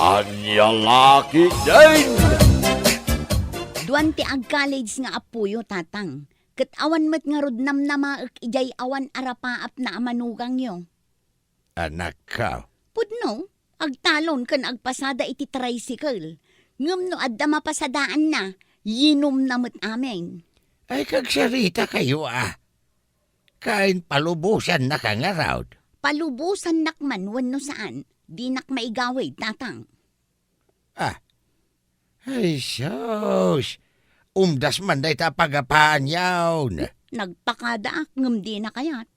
Anya laki din! Duwan ti ag-college nga apuyo, tatang. Kat awan met nga rod namnamaak ijay awan arapaap na amanugang yo. Anak ka. Pudno, agtalon kan agpasada iti tricycle. Ngam no adda mapasadaan na, yinom na met amin. Ay kagsarita kayo Kain palubusan na kangarawd. Palubusan nakman wenno saan, di nak maigawid, tatang. Ay sus. Umdas man day ta pagapaan yawn. Nagpakadaak, ngam di na kayat.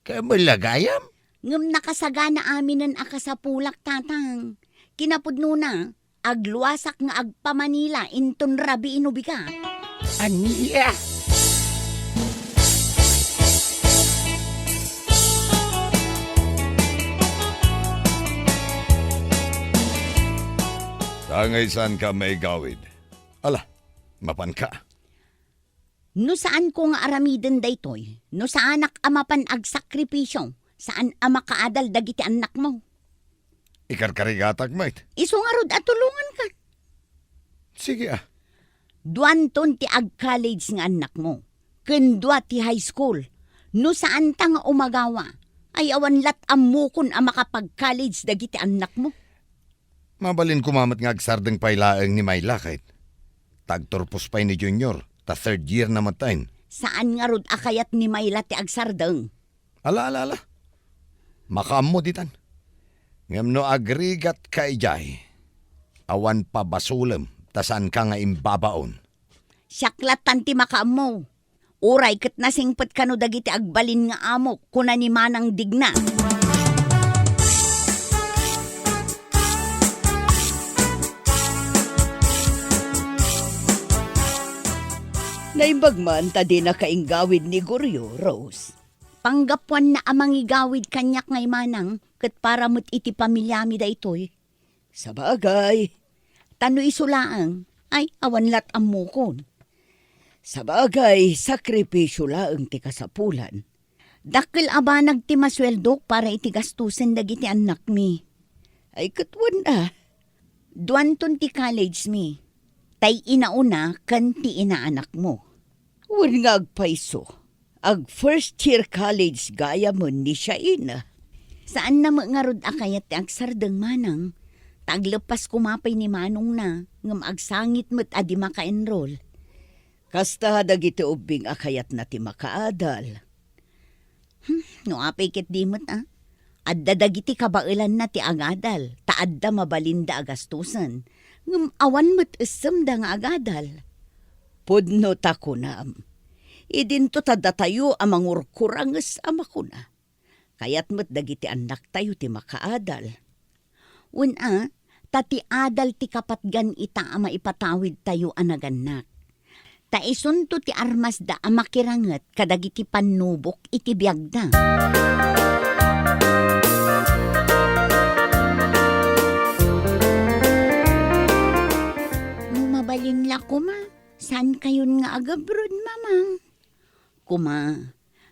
Kamalagayam? Ngam nakasagana aminan akasapulak, tatang. Kinapudno na, agluwasak nga agpamanila inton rabi inubigat. Aniya? Tangay saan ka may gawid? Ala, mapan ka. No saan ko nga aramiden daytoy, no saan anak amapan agsakripisyo, saan ama kaadal dagiti anak mo. Ikarkarigatag, mate. Iso nga rod at tulungan ka. Sige Duanton ti ag-college nga anak mo, kendwa ti high school, no saan ta nga umagawa, ay awan lat amukon ang makapag-college dagiti anak mo. Mabalin kumamat nga agsardeng pailaeng ni Mayla kahit. Tagturpos pa'y ni Junior, ta third year na matayin. Saan nga rod akayat ni Mayla ti agsardeng? Ala. Makaam mo ditan. Ngam no agrigat ka ijay. Awan pa basulem, tasan ka nga imbabaon. Siyaklatan ti makaam mo. Uray kat nasingpet kano dagiti agbalin nga amok kuna ni manang digna. Naimbagman ta di na kainggawid ni Goryo, Rose. Panggapuan na amang igawid kanyak ngay manang kat para mo't iti pamilyami da itoy. Sa bagay, tano isulaang ay awan lat amukon. Sa bagay, sakripisyo laang ti kasapulan. Dakil aba nagtimasweldo para iti gastusin dagiti anak mi. Ay katwan Duanton ti college mi. Tay inauna kan ti inaanak mo. Wan nga agpaiso. Ag first year college gaya mo ni siya ina. Saan na nga rod akayat ti agsardeng manang, taglepas kumapay ni manong na, ngam agsangit mo't adi maka-enroll. Kasta dagiti ubing akayat na ti makaadal. No apay ket dimot Adda dagiti kabailan na ti agadal, taadda mabalinda agastusan. Ngam awan mo't isem da nga agadal. Pudno ta kunam. Idinto tada tayo amang urkuranges ama kuna. Kayat mo't dagiti anak tayo ti makaadal. Una, tati adal ti kapatgan ita ama ipatawid tayo anaganak. Taisunto ti armas da ama kiranget kadagiti panubok iti biyagda. Mabalin la kuma, saan kayon nga agabrod, mamang? Kuma,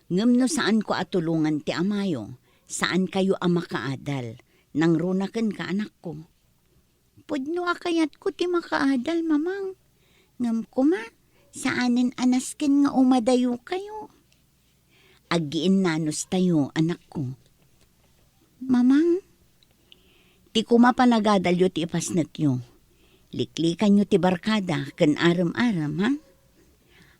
ngem no saan ko atulungan ti amayo, saan kayo ama kaadal, nang runaken ka anak ko. Pudno akayat ko ti makaadal, mamang. Ngem kuma, saanen anasken nga umadayo kayo. Agiin nanos tayo, anak ko. Mamang, ti kuma panagadalyo ti ipasnet yo. Liklikan nyo ti barkada, kan aram-aram, ha?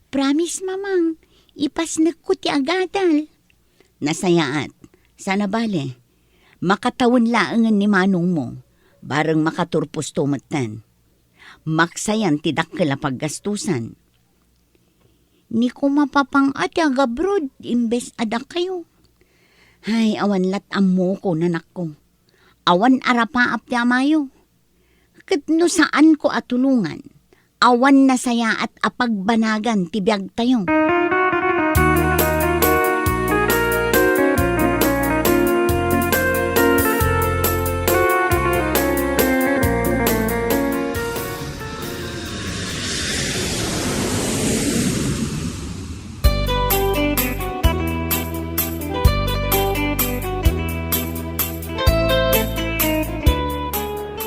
Promise, mamang, ipasnek ko ti agadal. Nasayaat, sana bale, makatawon laangan ni manong mo, bareng makaturpos tumatan. Maksayan ti dakkel a paggastusan. Ni ko mapapang ati agabrod, imbes adak kayo. Hay, awan lat ammo ko, nanak ko. Awan arapaap ti amayo. Kat no saan ko atulungan, awan na saya at apagbanagan tibiyag tayo.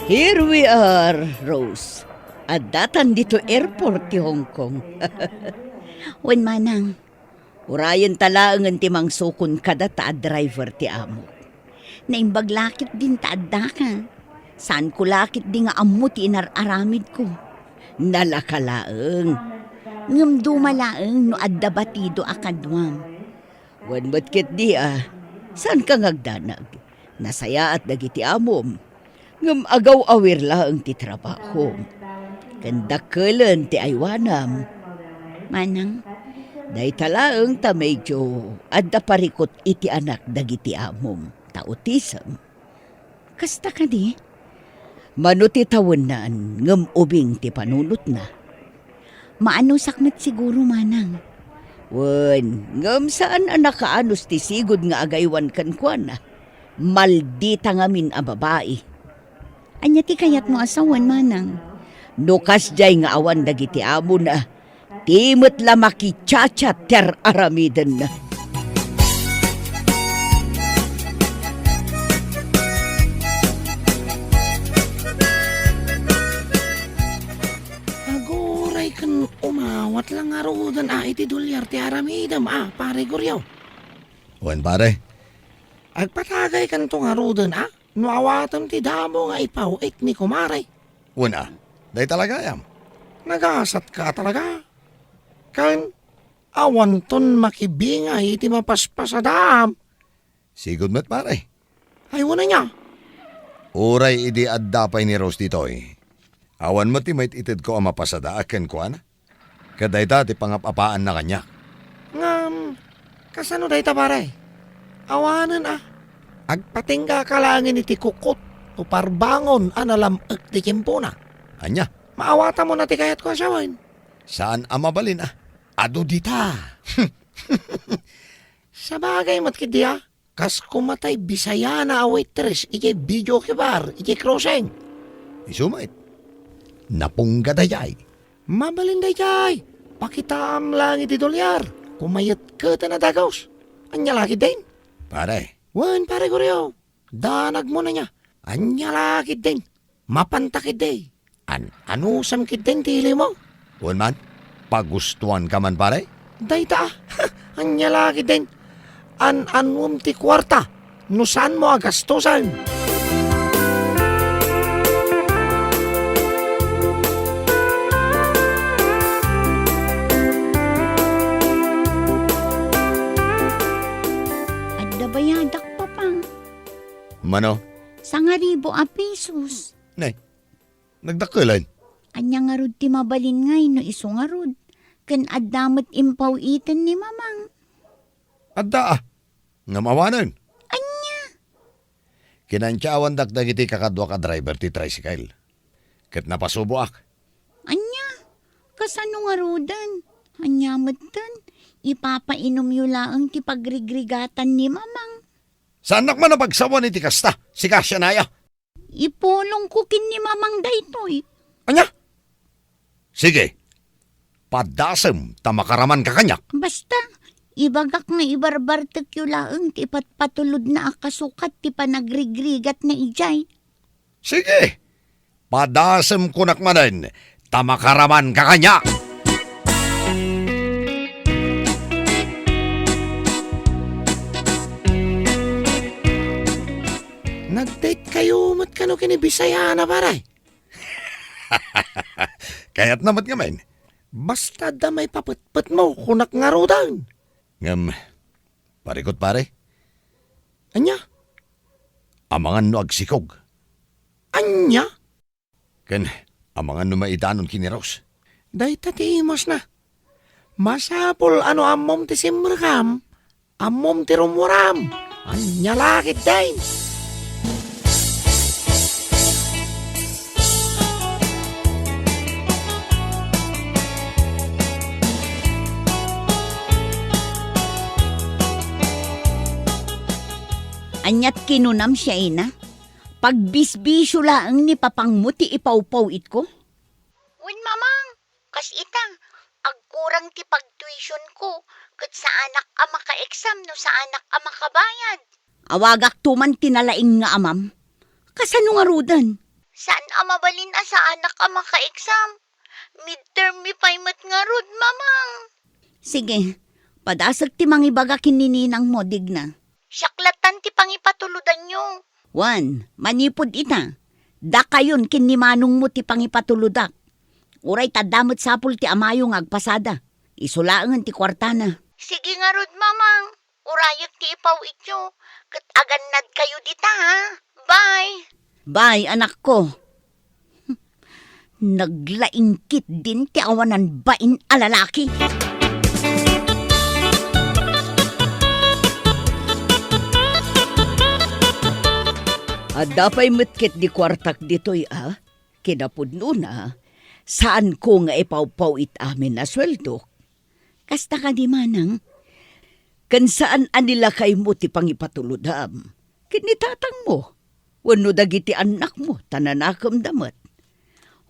Here we are, Rose. At datan dito airport ti Hong Kong. Wen manang, urayan talaangan ti mang sukon kada ta driver ti amo. Naimbag lakit din ta adda ka. Saan ko lakit di nga amo ti inararamid ko. Nalakalaeng. Ngam dumalaeng no adda batido akadwam. Wen batkit di saan ka ngagdanag? Nasaya at dagiti amom. Ngam agaw awir laeng ti trabaho. Kandakalan ti aywanam. Manang, day talaeng ta medyo adda parikot iti anak dagiti amom. Autism. Kasta ka di? Manuti tawanan ngam ubing ti panunot na. Maano sakmet siguro manang. Wen, ngam saan anak kaanos ti sigod nga agaywan kan kuan na. Maldita ngamin a babae. Anya ti kayat mo asawan manang. Nukas jay nga awan dagiti amo na. Timot la makichacha ter aramiden na. Agoray kan umawat lang nga rodan iti dolyar ti aramidam pare Goryo. Wen pare, Agpatagay kan to nga rodan nuawatam ti damo nga ipaw ni kumaray. wen day talaga yam. Nagasat ka talaga. Kan awan ton makibingay iti mapaspasadam. Sigod met pare. Ay wala niya. Uray idi adda pay ni Rose ditoy. Awan mo ti may itid ko ang mapasada aken ko ana. Kaday ti pangapapaan na kanya. Ngam, kasano day ta pare? Awanan Agpatingga ka langin iti kukot o parbangon analam ti kimpuna. Anya, Maawata mo na ti kayat ko asawan. saan ang mabalin Ado dita. Sa bagay matkid diya, kas kumatay bisaya na waitress, iti video kibar, iti crossing. Isumait. Napungga dayay. Mabalin dayay, pakitam lang iti dolyar, kumayat ka ta na dagos. Anya laki din. Pare, Wan pare Goryo, danag mo na niya. Anya laki din. Mapantakid day. Anusam kid din tili mo. wen man, pagustuhan ka man pare? Dayta, anya laki din. Anum ti kwarta, nusan mo agastosan. Adda bayadak pa pang. Mano, 1,000 a pesos. nay, nagdakulan. Anya nga rod ti mabalin ngay no iso nga rod. Ken addamat impaw iten ni mamang. Adda nga mawanan. Anya? Kinansyawan dagdag iti kakadwa ka driver ti tricycle. Ket napasubo ak. Anya? Kasano nga rodan? Anya matan? Ipapainom yu laang ti pagrigrigatan ni mamang. Saanak man na pagsawan iti kasta, si Kasya Naya. Ipulong ko kin ni mamang daytoy. Anya? Sige, padasem tamakaraman ka kanyak. Basta, ibagak nga ibarbartek yu laang ti patulod na akasukat ti panagrigrigat na ijay. Sige, padasem kunak manen, tamakaraman ka kanyak. Nag-date kayo mat kano kinibisaya na pare. Kaya't namat nga men. Basta da may papatpat mo kunak nga rodan. Ngam, parikot pare, Anya? amangan no agsikog. Anya? Ken, amangan no maidanon kiniros. Day tatimos na. Masapol ano amom ti simrakam. Amom ti rumuram. Anya lakit day. Anyat kinunam siya ina. Pagbisbisyo laang ni papangmuti ipawpaw it ko. Wen mamang, kas itang, agkurang ti pagtuition ko, kat sa anak a maka-exam no sa anak a makabayad. Awagak tuman tinalaing nga amam. Kasano nga rudan? Saan mabalin sa anak ka maka-exam? Midterm mi paymat nga rod, mamang. Sige, padasag ti mangibaga kinininang mo, digna. Syaklatan ti pangipatuludan nyo. 1. Manipod ita. Da kayon kinimanong mo ti pangipatuludak. Uray tadamot sapul ti amayong agpasada. Isulaangan ti kwartana. Sige nga rod, mamang. Urayag ti ipaw ityo. Kat aganad kayo dita, ha? Bye. Bye, anak ko. Naglaingkit din ti awanan bain a lalaki. Adapay metkit di kwartak ditoy kinapudno na, saan ko nga ipaw-paw it amin na sweldo? Kasta ka di manang, kan saan anila kay mo ti pangipatulodam? Kinitatang mo, wano dagiti anak mo, tananakam damat.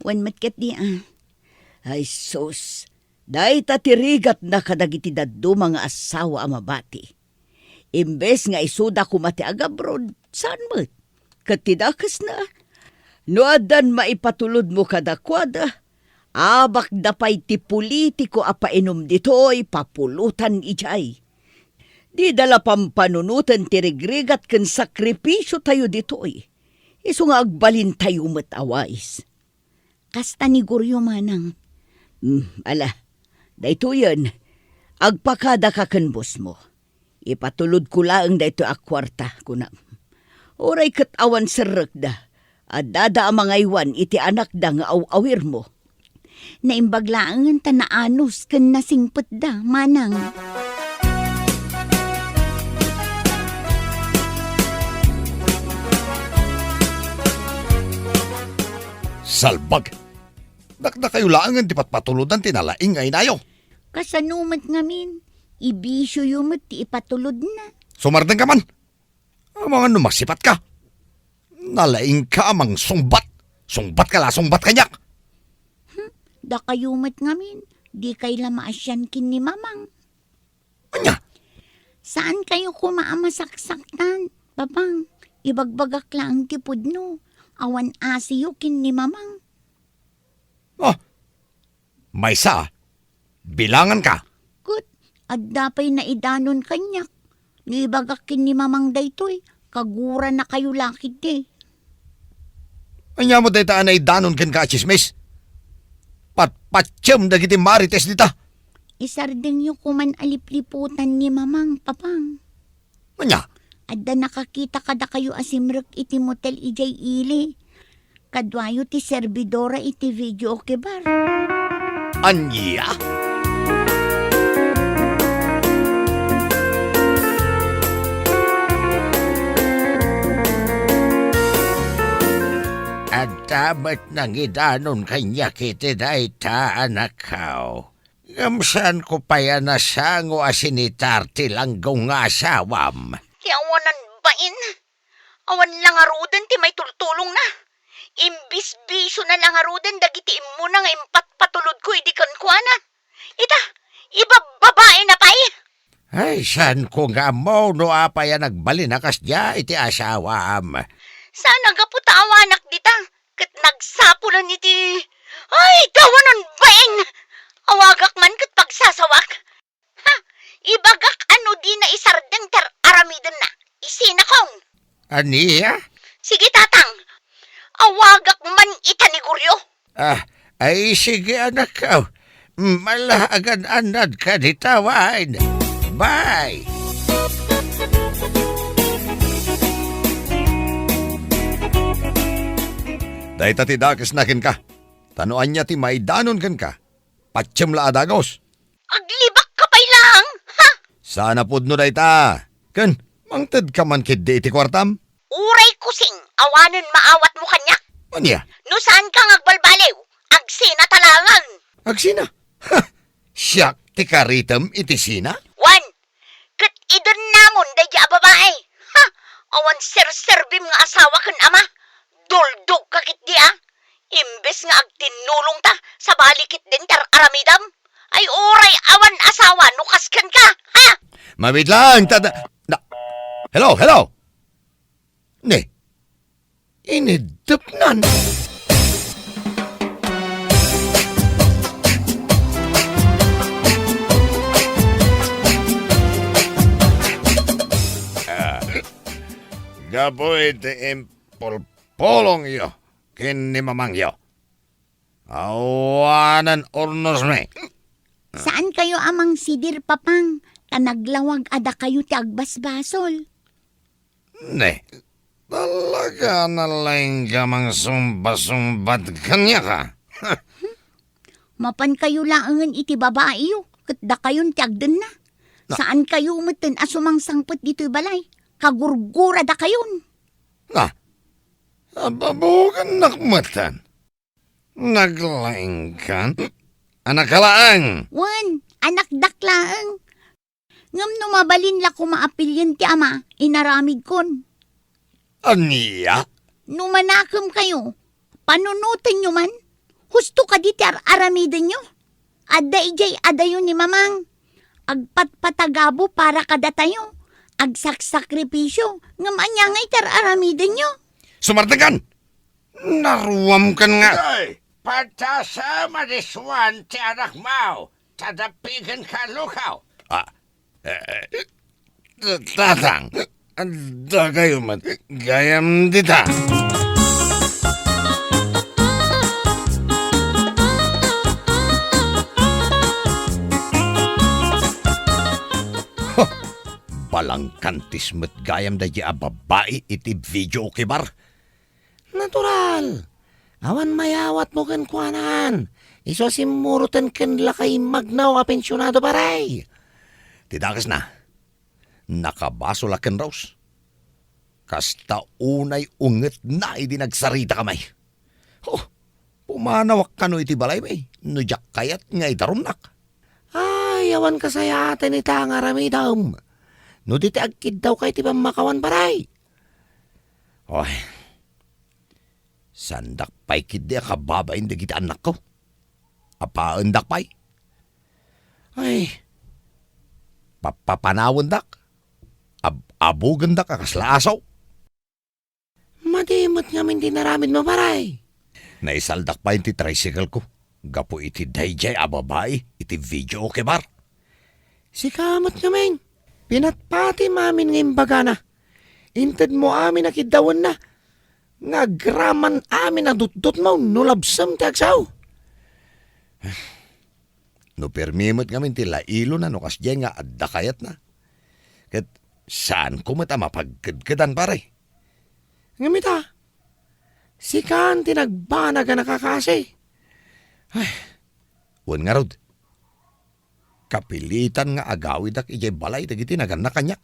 Wan metkit di Ay sus, dahi tatirigat na kadagiti daddo mga asawa amabati. Imbes nga isuda kumati agabrod, saan met? Katidakas na. Noadan maipatulod mo kadakwada. Abak dapay ti politiko apainom ditoy papulutan ijay. Di dala pampanunutan ti regrigat ken sakripisyo tayo ditoy. Isu nga agbalin tayo matawais. Kasta ni Guryo manang. Ala, dayto yan. Agpakada ka ken boss mo. Ipatulod ko laang dayto akwarta kunam. Oray kat awan serek da. At dada ang mga iwan iti anak da nga awawir mo. Naimbaglaangan ta na anos kan nasingpet da, manang. Salbag! Dakda kayo laangan di patpatuludan tinalaing ay nayo. Kasanumat ngamin, ibisyo yumat ti ipatulod na. Sumardeng ka man. Ang mga numasipat ka. Nalaing ka amang sungbat. Sungbat ka la, sungbat kanyak. Da kayumat ngamin, di kay lamaasyan kin ni mamang. Anya? Saan kayo kumaamasaksakan? Babang, ibagbagak lang ti pudno. Awan asiyo kin ni mamang. Oh, may sa. Bilangan ka. Kut, at dapay na idanon kanyak. Nibagak kin ni mamang daytoy. Kagura na kayo lakit eh. Anya mo dayta anay danon ken ka chismis. Patpatyam dagiti marites dita. Isardeng yung kuman alipliputan ni mamang, papang. Anya? Adda nakakita kada kayo asimrek iti motel ijay ili. Kadwayo ti servidora iti video okay bar. Anya? At damat nang idanon kanya kiti dayta anak kao. Gamsan ko pa yan na sango asinitar tilanggong nga asawam. Ti awanan bain. Awan lang arudan ti may tultulong na. Imbis bisyo na lang arudan dagiti imo na nga impatpatulod ko idi kankwana. Ita, ibababae na pay. Ay, san ko nga mo no apa yan nagbaliнаkas dya iti asawam. Sana gaputa awanak dita. Kat nagsapulan iti. Ay, dawanan bain. Awagak man kat pagsasawak. Ha, ibagak ano di na isardeng ter aramidan na. Isina kong. Aniya? Sige tatang. Awagak man ita ni Guryo. Ay sige anak ko. Malagan anad ka ditawan. Bye! Dahil tati dakas nakin ka. Tanuan niya ti maidanon kan ka. Patsem la adagos. Aglibak ka pa'y lang, ha? Sana pudno dahi ta. Ken, mangted ka man kid di iti kwartam. Uray kusing, awanan maawat mo kanya. Anya? No saan kang agbalbaliw, agsina talangan. Agsina? Ha! Siyak ti karitem iti sina? Wan, kat idon namon dadya babae. Ha, awan ser-serbim nga asawa kan ama. Duldog kakit di Imbes nga agtinulong ta sa balikit din tar aramidam. Ay uray awan asawa nukaskan ka, ha? Mabit lang, tada... Hello! Ne? inidupnan. Gapoy ti impulpulong yo, kini mamang yo. Awanan ornos me. Saan kayo amang sidir papang? Kanaglawag ada kayo ti agbasbasol. Ne, talaga na lang gamang sumba-sumbat kanya ka. Mapan kayo laangan iti babae yo. Katda kayon ti agden na. Saan kayo umeten asumang sangpet dito'y balay? Kagurgura da kayon. Na, ababukan nakmatan. Naglaing kan? Anak kalaang. Wan, anak daklaang. Ngam numabalin la kumaapilyan ti ama, inaramid kon. Aniya? Numanakam kayo, panunutin nyo man. Husto ka di ti aramidin nyo. Adda ijay adayon ni mamang. Agpatpatagabo para kada tayo. Agsaksakripisyo, ngam anya ngay tar aramidin nyo. Sumartagan! Naruwam kan nga. Ay, patasama diswan ti anak mau. Tadapigan ka lukaw. Tatang, anda kayo man. Gayam dita. Balang kantis met gayam da a babae iti video kibar. Natural. Awan mayawat mo kan kuanan. Iso simurutan kan lakay magnaw a pensyonado baray. Tidakas na. Nakabaso laken Rose. Kasta unay unget na idi nagsarita kamay. Oh, pumanawak ka no iti balay may. Nujak kayat nga itarumnak. Ay, awan kasayatan ita nga ramidam. No diti agkid daw kay ti pamakawan baray. Oy, sandak pa'y kid di akababain da kita anak ko. Apaandak pa'y. Ay, papapanawon dak. Abugan dak akasla asaw. Madimot nga min dinaramid mo baray. Naisaldak pa iti tricycle ko. Gapo iti dayjay ababay, iti video okay bar. Sikamat nga min. Pinatpati mamin ng imbaga na. Inted mo amin nakidawan na. Nga graman amin na dutdut mo, nulabsam ti agsaw. No permimot ngamin tila ilo na no kasjay nga adda kayat na. Kat saan ko mata mapagkadkadan pare? Ngamita, si kan tinagbana ka nakakasi. Ay, wan nga rod. Kapilitan nga agawid ak ijay balay dagiti naganak kanyak.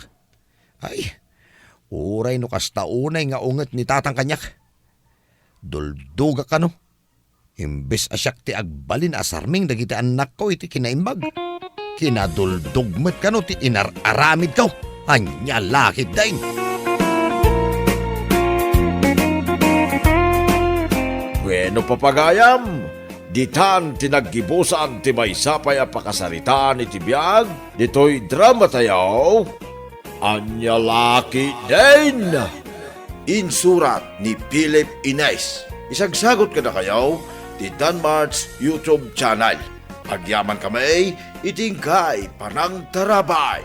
Ay, uray no kastaunay nga unget ni tatang kanyak. Dulduga ka no. Imbes asyak ti agbalin asarming dagiti anak ko iti kinaimbag. Kinaduldugmet ka no ti inararamid ko. Anya lakit daing. Bueno papagayam, ditan tinaggibusan ti maysapay a pakasaritaan iti biag, dito'y drama tayaw, anya laki din. Insurat ni Philip Inez. Isagsagot ka na kayaw ti Danmar's YouTube channel. Agyaman kami, itingkay panang tarabay.